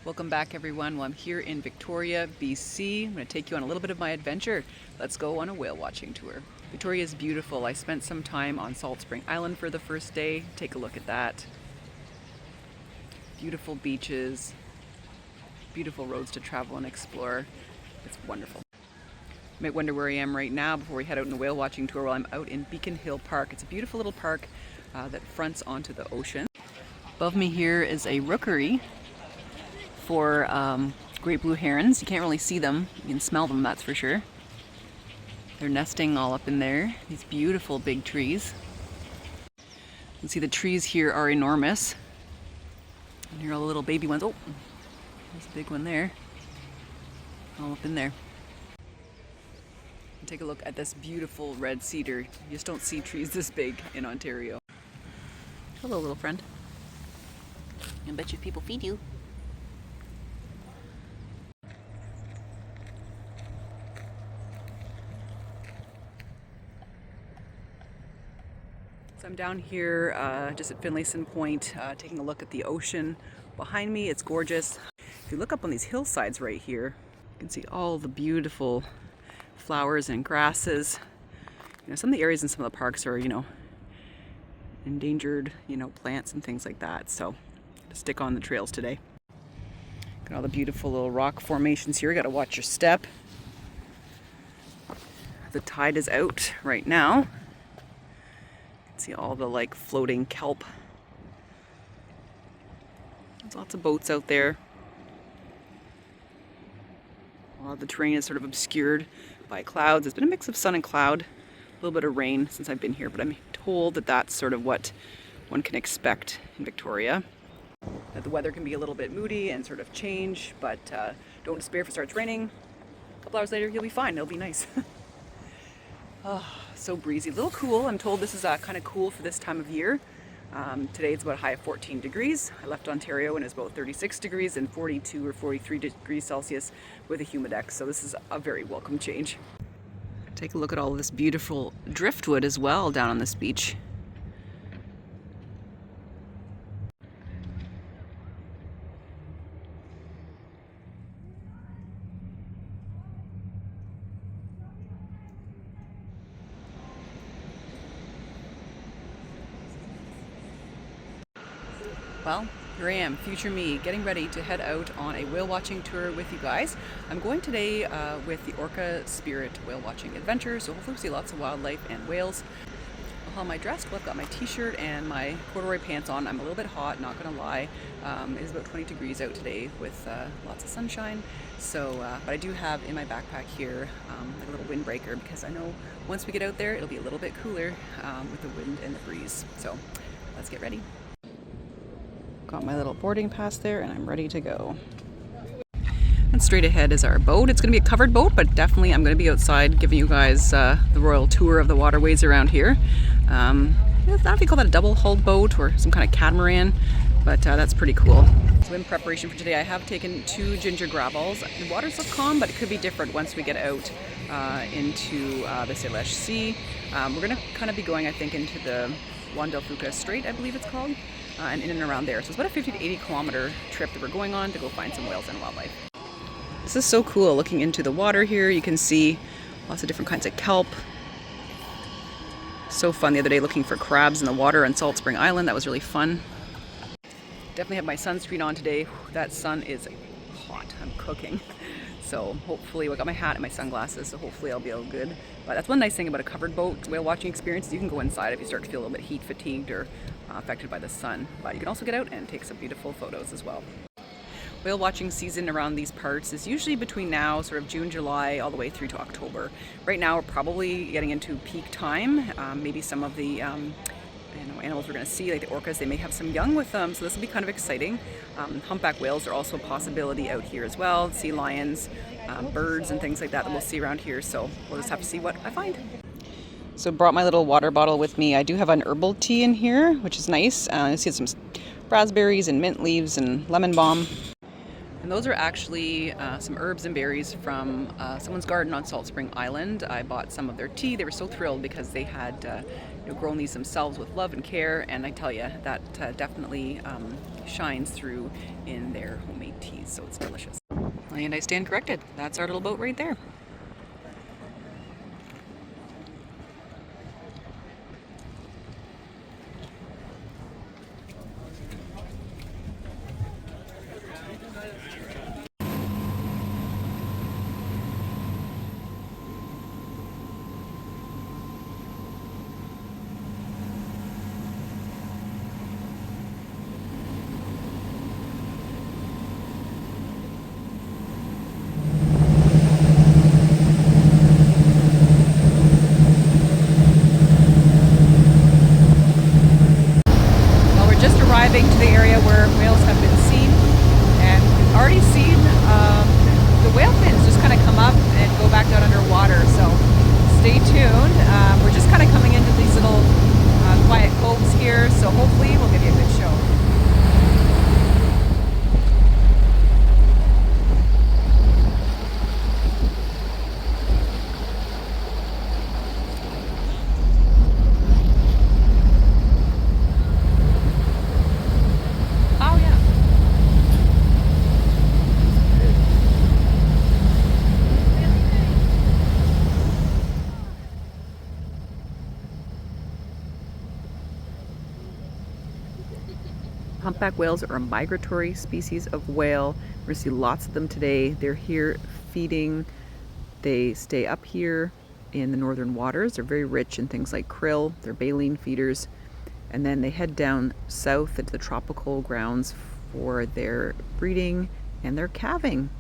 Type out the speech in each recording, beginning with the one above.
Welcome back, everyone. Well, I'm here in Victoria, BC. I'm going to take you on a little bit of my adventure. Let's go on a whale watching tour. Victoria is beautiful. I spent some time on Salt Spring Island for the first day. Take a look at that. Beautiful beaches, beautiful roads to travel and explore. It's wonderful. You might wonder where I am right now before we head out on a whale watching tour. Well, I'm out in Beacon Hill Park. It's a beautiful little park that fronts onto the ocean. Above me here is a rookery for great blue herons. You can't really see them, you can smell them, that's for sure. They're nesting all up in there, these beautiful big trees. You can see the trees here are enormous. And here are all the little baby ones. Oh, there's a big one there, all up in there. And take a look at this beautiful red cedar. You just don't see trees this big in Ontario. Hello, little friend. I bet you if people feed you. So I'm down here just at Finlayson Point, taking a look at the ocean behind me. It's gorgeous. If you look up on these hillsides right here, you can see all the beautiful flowers and grasses. You know, some of the areas in some of the parks are, endangered, plants and things like that. So stick on the trails today. Got all the beautiful little rock formations here. You got to watch your step. The tide is out right now. See all the floating kelp. There's lots of boats out there. A lot of the terrain is sort of obscured by clouds. It's been a mix of sun and cloud, a little bit of rain since I've been here, but I'm told that that's sort of what one can expect in Victoria. That the weather can be a little bit moody and sort of change, but don't despair if it starts raining. A couple hours later, you'll be fine. It'll be nice. Oh, so breezy, a little cool. I'm told this is kind of cool for this time of year. Today it's about a high of 14 degrees. I left Ontario and it was about 36 degrees and 42 or 43 degrees Celsius with a humidex. So this is a very welcome change. Take a look at all of this beautiful driftwood as well down on this beach. Well, here I am, future me, getting ready to head out on a whale watching tour with you guys. I'm going today with the Orca Spirit whale watching adventure, so hopefully we'll see lots of wildlife and whales. How am I dressed? Well, I've got my t-shirt and my corduroy pants on. I'm a little bit hot, not gonna lie. It is about 20 degrees out today with lots of sunshine. So, but I do have in my backpack here a little windbreaker because I know once we get out there, it'll be a little bit cooler with the wind and the breeze. So let's get ready. Got my little boarding pass there and I'm ready to go. And straight ahead is our boat. It's going to be a covered boat, but definitely I'm going to be outside giving you guys the royal tour of the waterways around here. I don't know if you call that a double-hulled boat or some kind of catamaran, but that's pretty cool. So in preparation for today, I have taken 2 ginger gravels. The waters look calm, but it could be different once we get out into the Salish Sea. We're going to kind of be going, I think, into the Wandalfuka Strait, I believe it's called. And in and around there. So it's about a 50 to 80 kilometer trip that we're going on to go find some whales and wildlife. This is so cool looking into the water here. You can see lots of different kinds of kelp. So fun the other day looking for crabs in the water on Salt Spring Island. That was really fun. Definitely have my sunscreen on today. That sun is hot. I'm cooking. So hopefully, I got my hat and my sunglasses, so hopefully I'll be all good. But that's one nice thing about a covered boat whale watching experience is you can go inside if you start to feel a little bit heat fatigued or affected by the sun. But you can also get out and take some beautiful photos as well. Whale watching season around these parts is usually between now, sort of June, July, all the way through to October. Right now we're probably getting into peak time. Maybe some of the animals we're going to see, like the orcas, they may have some young with them, so this will be kind of exciting. Humpback whales are also a possibility out here as well. Sea lions, birds and things like that we'll see around here, so we'll just have to see what I find. So brought my little water bottle with me. I do have an herbal tea in here, which is nice. I see some raspberries and mint leaves and lemon balm. And those are actually some herbs and berries from someone's garden on Salt Spring Island. I bought some of their tea. They were so thrilled because they had grown these themselves with love and care, and I tell you, that definitely shines through in their homemade teas, so it's delicious. And I stand corrected. That's our little boat right there. Arriving to the area where whales have been seen, and we've already seen the whale fins just kind of come up and go back down underwater, so stay tuned. We're just kind of coming into these little quiet coves here, so hopefully we'll give you a good show. Humpback whales are a migratory species of whale. We're going to see lots of them today. They're here feeding. They stay up here in the northern waters. They're very rich in things like krill. They're baleen feeders. And then they head down south into the tropical grounds for their breeding and their calving.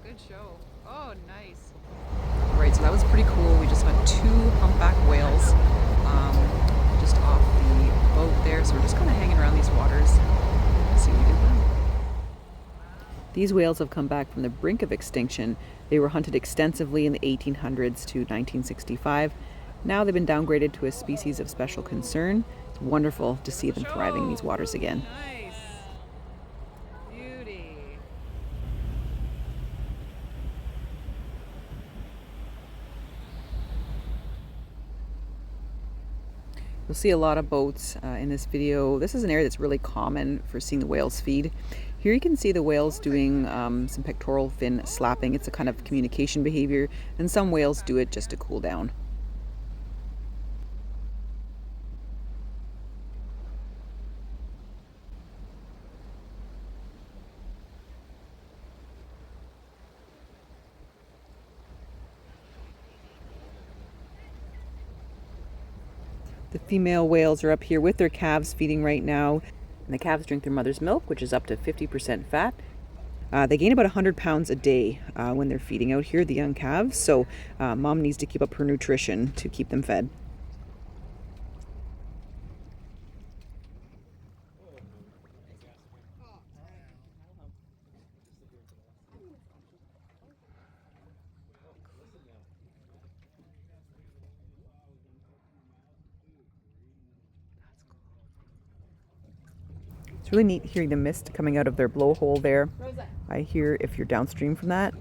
Good show. Oh, nice. Alright, so that was pretty cool. We just had 2 humpback whales just off the boat there. So we're just kind of hanging around these waters. See what we can find. These whales have come back from the brink of extinction. They were hunted extensively in the 1800s to 1965. Now they've been downgraded to a species of special concern. It's wonderful to see them thriving in these waters again. Nice. Beauty. You'll see a lot of boats in this video. This is an area that's really common for seeing the whales feed. Here you can see the whales doing some pectoral fin slapping. It's a kind of communication behavior, and some whales do it just to cool down. The female whales are up here with their calves feeding right now. And the calves drink their mother's milk, which is up to 50% fat. They gain about 100 pounds a day when they're feeding out here, the young calves. So mom needs to keep up her nutrition to keep them fed. It's really neat hearing the mist coming out of their blowhole there. I hear if you're downstream from that,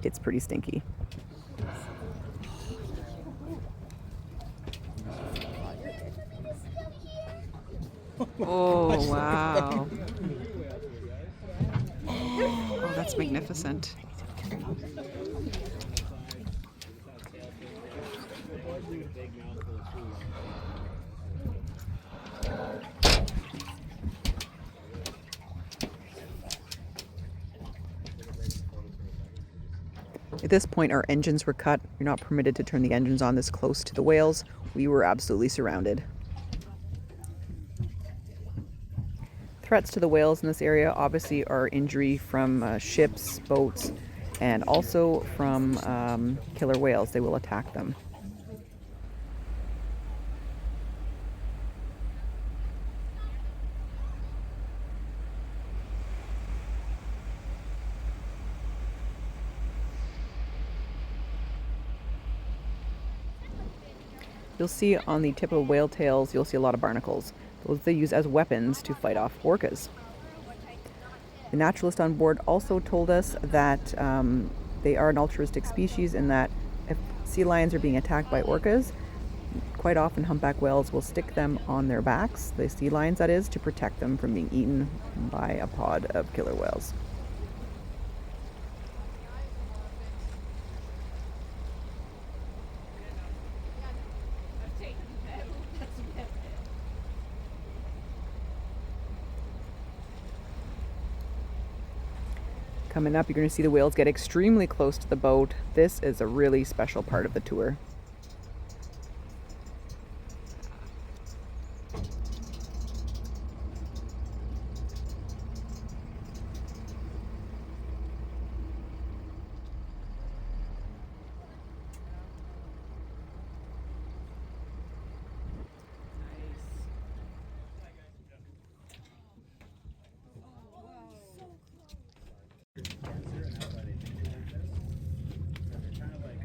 it's pretty stinky. Oh, wow. Oh, that's magnificent. At this point, our engines were cut. You're not permitted to turn the engines on this close to the whales. We were absolutely surrounded. Threats to the whales in this area obviously are injury from ships, boats, and also from killer whales. They will attack them. You'll see on the tip of whale tails, you'll see a lot of barnacles. Those they use as weapons to fight off orcas. The naturalist on board also told us that they are an altruistic species in that if sea lions are being attacked by orcas, quite often humpback whales will stick them on their backs, the sea lions that is, to protect them from being eaten by a pod of killer whales. Coming up, you're going to see the whales get extremely close to the boat. This is a really special part of the tour.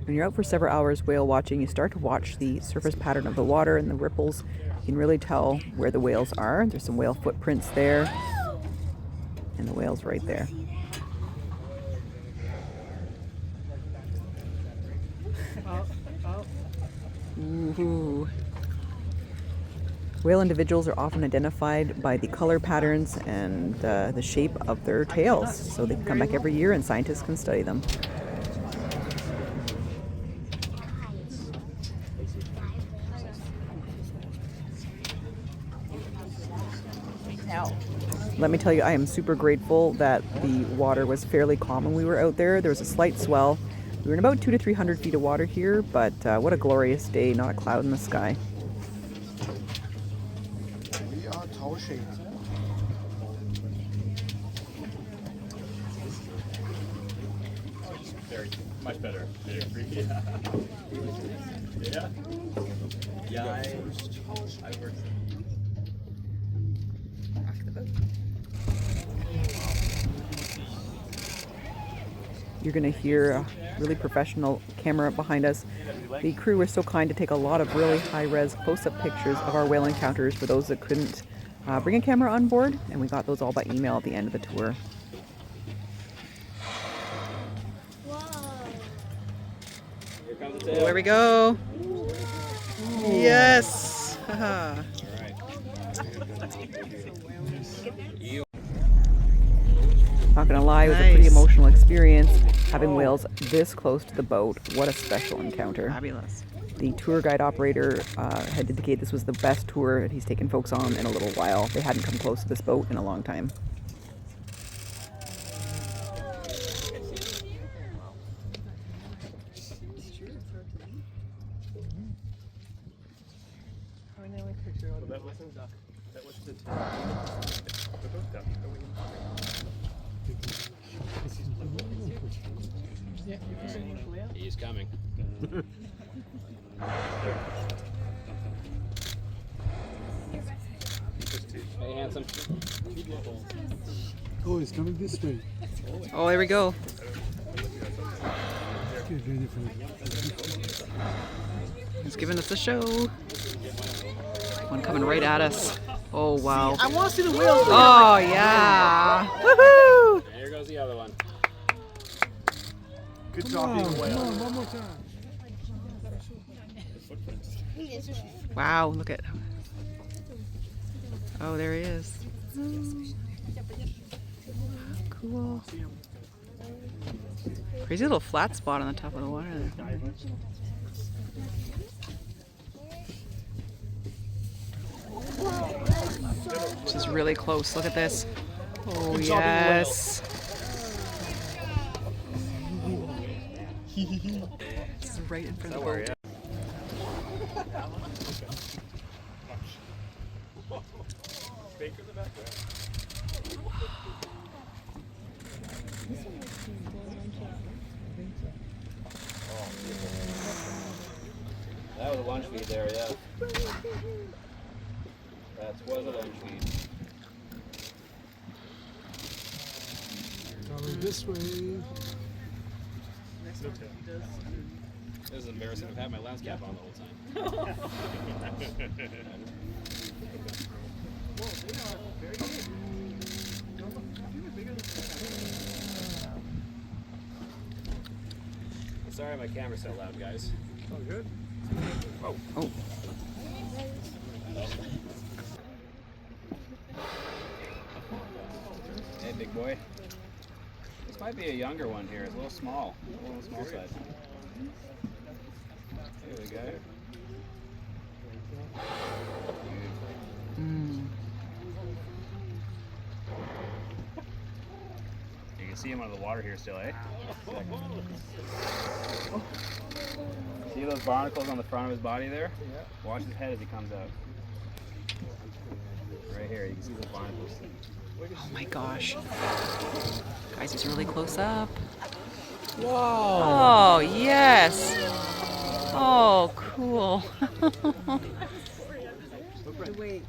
When you're out for several hours whale watching, you start to watch the surface pattern of the water and the ripples. You can really tell where the whales are. There's some whale footprints there, and the whale's right there. Ooh. Whale individuals are often identified by the color patterns and the shape of their tails, so they can come back every year and scientists can study them. Let me tell you, I am super grateful that the water was fairly calm when we were out there. There was a slight swell. We were in about 200 to 300 feet of water here, but what a glorious day, not a cloud in the sky. Much better. Yeah. I worked. You're going to hear a really professional camera behind us. The crew were so kind to take a lot of really high-res close-up pictures of our whale encounters for those that couldn't bring a camera on board, and we got those all by email at the end of the tour. There we go. Yes. Not gonna lie, it was a pretty emotional experience having whales this close to the boat. What a special encounter. Fabulous. The tour guide operator had indicated this was the best tour that he's taken folks on in a little while. They hadn't come close to this boat in a long time. He's coming. Hey, handsome. Oh, he's coming this way. Oh, there we go. He's giving us a show. One coming right at us. Oh, wow. I want to see the whales. Oh, yeah. Woohoo! Here goes the other one. Good job being a whale. Come on, one more time. Wow, look at. Oh, there he is. Cool. Crazy little flat spot on the top of the water there. This is really close. Look at this. Oh, yes. This is right in front of the boat. That was a lunch feed there, yeah. That was a lunch feed. Coming this way. This is embarrassing. I've had my lens cap on the whole time. Sorry my camera's so loud, guys. Oh, good. Oh. Hey, big boy. This might be a younger one here. It's a little small. A little small size. Here we go. You can see him under the water here still, eh? See those barnacles on the front of his body there? Yeah. Watch his head as he comes out. Right here, you can see the barnacles. Oh my gosh. Guys, he's really close up. Wow. Oh, yes. Oh, cool.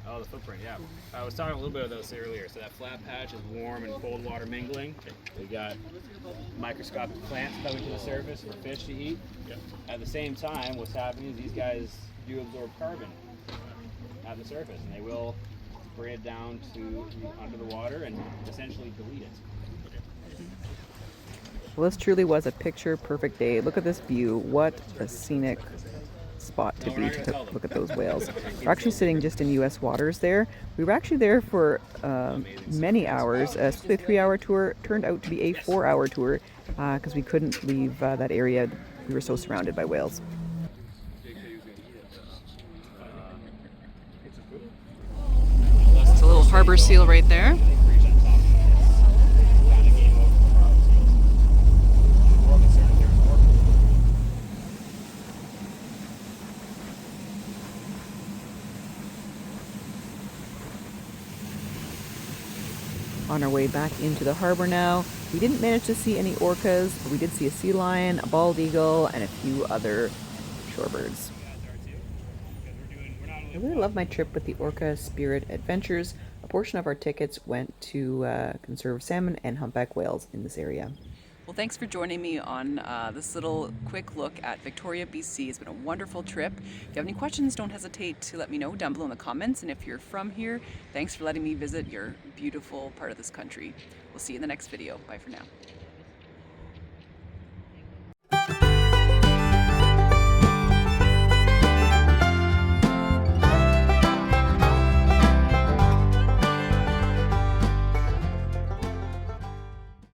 Oh, the footprint, yeah. I was talking a little bit about this earlier. So that flat patch is warm and cold water mingling. We got microscopic plants coming to the surface for fish to eat. At the same time, what's happening is these guys do absorb carbon at the surface, and they will spray it down to under the water and essentially delete it. Well, this truly was a picture-perfect day. Look at this view. What a scenic spot to be to look at those whales. We're actually sitting just in U.S. waters there. We were actually there for many hours. A 3-hour tour turned out to be a 4-hour tour because we couldn't leave that area. We were so surrounded by whales. It's a little harbor seal right there. On our way back into the harbor now. We didn't manage to see any orcas, but we did see a sea lion, a bald eagle, and a few other shorebirds. I really love my trip with the Orca Spirit Adventures. A portion of our tickets went to conserve salmon and humpback whales in this area. Well, thanks for joining me on this little quick look at Victoria, BC. It's been a wonderful trip. If you have any questions, don't hesitate to let me know down below in the comments. And if you're from here, thanks for letting me visit your beautiful part of this country. We'll see you in the next video. Bye for now.